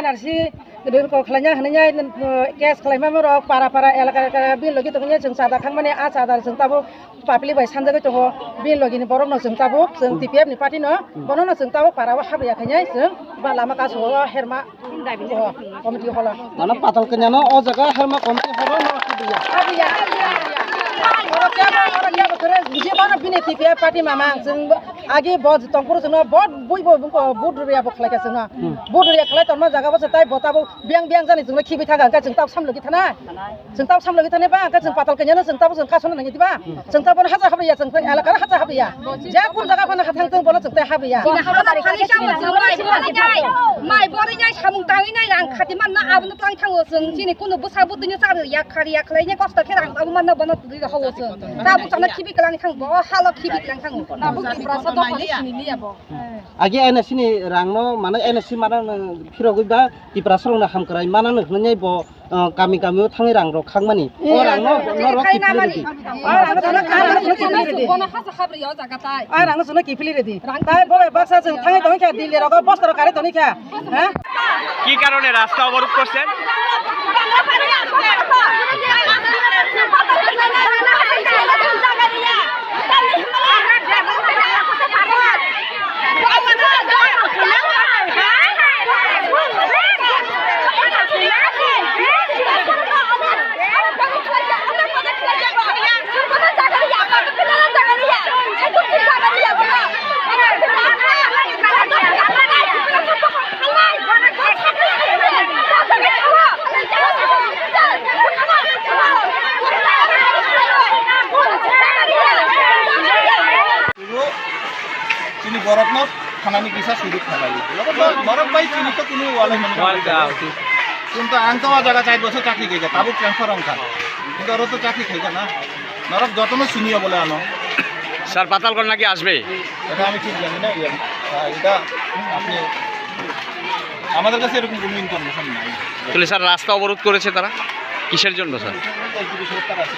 NRC खालामनो हानाय case खालामनो रक पारा एलाका बिन लगी तंगे जों सादा खांमाने आ सादा जों ताबो पापली बाय सानजागै दङ बिन लगिनि बरम न जों ताबो जों TPF नि पार्टी न बनो न जों ताबो पारावा हाबया खायनो जों बा लामा कासो हेरमा कमिटि हला माने पातल कन्यानो ओ जगह हेरमा कमिटि हला न हाबया orang betul je mana bini TPF parti mama जों आगे बहुत तंपुर जों बहुत बयबो बुद रिया बखलाय का जों बुद रिया खलाय तनमा जागा बस ताय बताबो बियां बियां जानि जों खिबि थागा का जों ताब सामलगि थाना जों ताब सामलगि थाने बा का जों पातल कन्यानो जों ताब जों कासनो नङि दिबा जों ताब हाजा हाबैया जों एलाका हाजा हाबैया जा कुन जागा फाना हाथां जों बला जों ताय हाबैया माइ बरिनाय सामुं दाङैनाय आं खाथिमान ना आबनो प्लां थाङो जों जिनि कुनु बुसाबु दिनो जारो या खारिया खलायने कस्त खेरां आबु मान बन दुइ हावो जों ताबु थांना खिबि कलां थां बो हालो खिबि कलां थाङो ताबु प्रासा द पालिसिनि याबो आगे NRC नि रांनो माने NRC माना फिरगैबा दिप्रासरंना हामकराय माना नखनै बो गामि गामियाव थाङै रां र खांमानि ओ रांनो नरक किफिलिरेदि बना हाजा हाब्रियाव जागाताय आ रांनो सुनो किफिलिरेदि ताय बबे बाक्सा जों थाङै दङ क्या दिल्ली रग बस्तर कारे दनि क्या हैं কি কারণে রাস্তা অবরোধ করছেন Sini borokno खानानि किसा सुरु खालायो बरक बाई चिनी त कुनु वाले मन কিন্তু আনতো জায়গা 4 বছর চাকরি কইছে তাবু ট্রান্সফার অংকা কিন্তু আর তো চাকরি খাইছে না নরক যতনো শুনিয়া বলে আনো স্যার পাতালগড় নাকি আসবে এটা আমি ঠিক জানি না এটা আপনি আমাদের কাছে এরকম কোনো ইনফরমেশন নাই তাহলে স্যার রাস্তা অবরোধ করেছে তারা কিসের জন্য স্যার এই বিষয়টা আছে